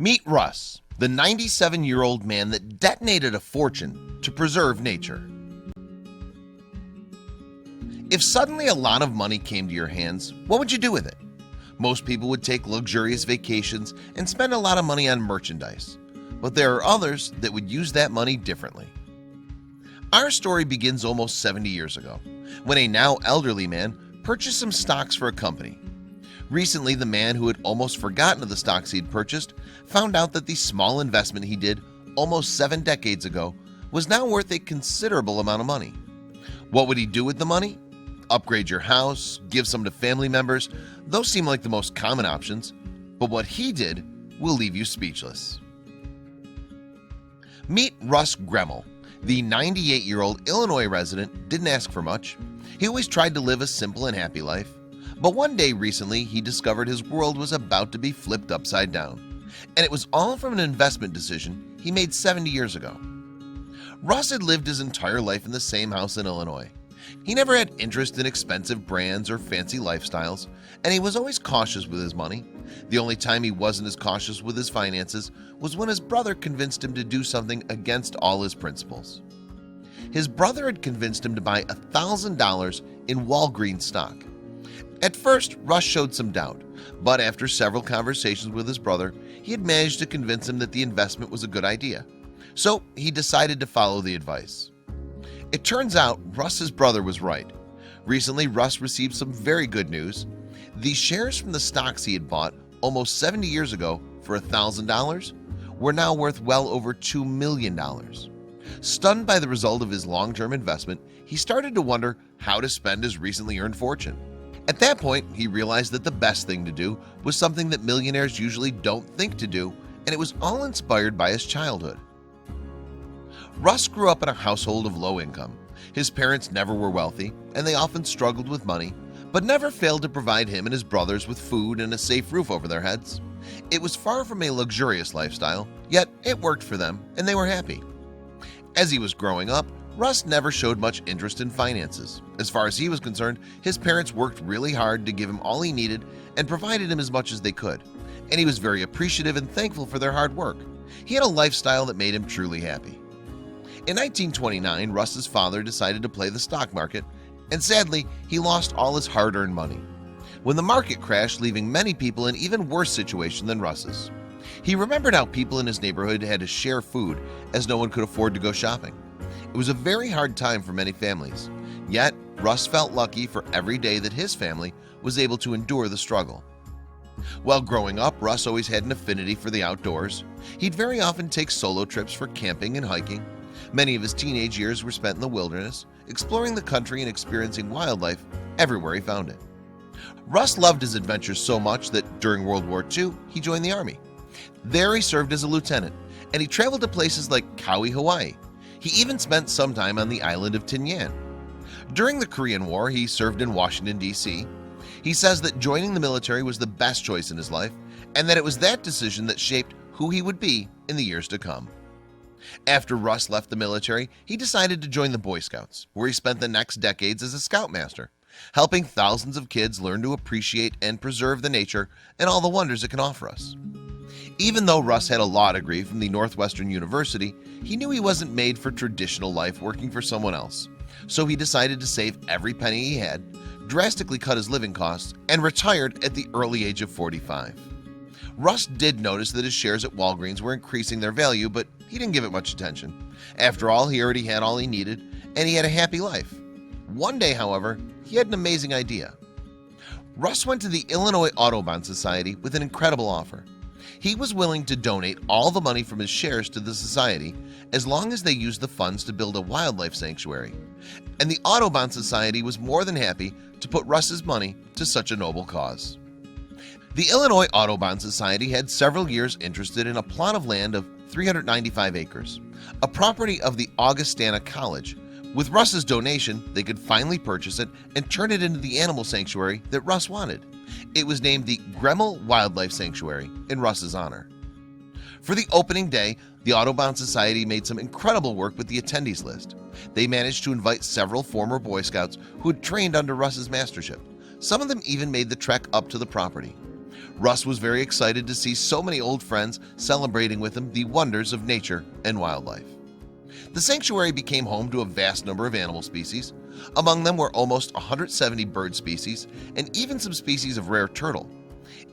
Meet Russ, the 97-year-old man that detonated a fortune to preserve nature. If suddenly a lot of money came to your hands, what would you do with it? Most people would take luxurious vacations and spend a lot of money on merchandise, but there are others that would use that money differently. Our story begins almost 70 years ago, when a now elderly man purchased some stocks for a company. Recently, the man who had almost forgotten of the stocks he had purchased found out that the small investment he did almost 7 decades ago was now worth a considerable amount of money. What would he do with the money? Upgrade your house, give some to family members. Those seem like the most common options, but what he did will leave you speechless. Meet Russ Gremmel. The 98-year-old Illinois resident didn't ask for much. He always tried to live a simple and happy life. But one day recently, he discovered his world was about to be flipped upside down. And it was all from an investment decision he made 70 years ago. Russ had lived his entire life in the same house in Illinois. He never had interest in expensive brands or fancy lifestyles, and he was always cautious with his money. The only time he wasn't as cautious with his finances was when his brother convinced him to do something against all his principles. His brother had convinced him to buy $1,000 in Walgreens stock. At first, Russ showed some doubt, but after several conversations with his brother, he had managed to convince him that the investment was a good idea. So he decided to follow the advice. It turns out Russ's brother was right. Recently, Russ received some very good news. The shares from the stocks he had bought almost 70 years ago for $1,000 were now worth well over $2 million. Stunned by the result of his long-term investment, he started to wonder how to spend his recently earned fortune. At that point, he realized that the best thing to do was something that millionaires usually don't think to do, and it was all inspired by his childhood. Russ grew up in a household of low income. His parents never were wealthy, and they often struggled with money, but never failed to provide him and his brothers with food and a safe roof over their heads. It was far from a luxurious lifestyle, yet it worked for them, and they were happy. As he was growing up, Russ never showed much interest in finances. As far as he was concerned, his parents worked really hard to give him all he needed and provided him as much as they could, and he was very appreciative and thankful for their hard work. He had a lifestyle that made him truly happy. In 1929, Russ's father decided to play the stock market, and sadly, he lost all his hard-earned money when the market crashed, leaving many people in an even worse situation than Russ's. He remembered how people in his neighborhood had to share food as no one could afford to go shopping. It was a very hard time for many families, yet Russ felt lucky for every day that his family was able to endure the struggle. While growing up, Russ always had an affinity for the outdoors. He'd very often take solo trips for camping and hiking. Many of his teenage years were spent in the wilderness, exploring the country and experiencing wildlife everywhere he found it. Russ loved his adventures so much that during World War II, he joined the Army. There he served as a lieutenant, and he traveled to places like Kauai, Hawaii. He even spent some time on the island of Tinian. During the Korean War, he served in Washington, D.C. He says that joining the military was the best choice in his life, and that it was that decision that shaped who he would be in the years to come. After Russ left the military, he decided to join the Boy Scouts, where he spent the next decades as a scoutmaster, helping thousands of kids learn to appreciate and preserve the nature and all the wonders it can offer us. Even though Russ had a law degree from the Northwestern University, he knew he wasn't made for traditional life working for someone else. So he decided to save every penny he had, drastically cut his living costs, and retired at the early age of 45. Russ did notice that his shares at Walgreens were increasing their value, but he didn't give it much attention. After all, he already had all he needed, and he had a happy life. One day, however, he had an amazing idea. Russ went to the Illinois Audubon Society with an incredible offer. He was willing to donate all the money from his shares to the society as long as they used the funds to build a wildlife sanctuary. And the Audubon Society was more than happy to put Russ's money to such a noble cause. The Illinois Audubon Society had several years interested in a plot of land of 395 acres, a property of the Augustana College. With Russ's donation, they could finally purchase it and turn it into the animal sanctuary that Russ wanted. It was named the Gremmel Wildlife Sanctuary in Russ's honor. For the opening day, the Audubon Society made some incredible work with the attendees list. They managed to invite several former Boy Scouts who had trained under Russ's mastership. Some of them even made the trek up to the property. Russ was very excited to see so many old friends celebrating with him the wonders of nature and wildlife. The sanctuary became home to a vast number of animal species. Among them were almost 170 bird species and even some species of rare turtle.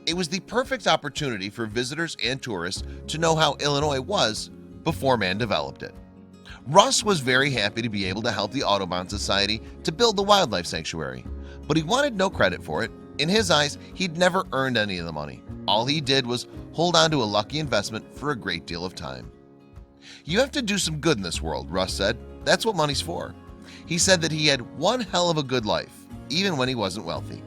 It was the perfect opportunity for visitors and tourists to know how Illinois was before man developed it. Russ was very happy to be able to help the Audubon Society to build the wildlife sanctuary, but he wanted no credit for it. In his eyes, he'd never earned any of the money. All he did was hold on to a lucky investment for a great deal of time. "You have to do some good in this world," Russ said. "That's what money's for." He said that he had one hell of a good life, even when he wasn't wealthy.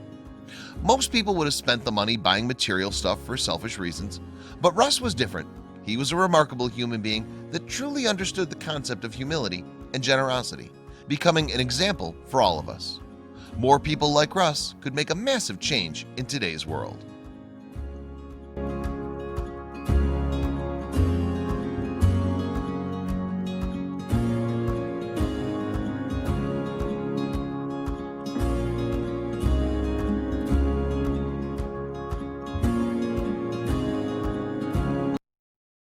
Most people would have spent the money buying material stuff for selfish reasons, but Russ was different. He was a remarkable human being that truly understood the concept of humility and generosity, becoming an example for all of us. More people like Russ could make a massive change in today's world.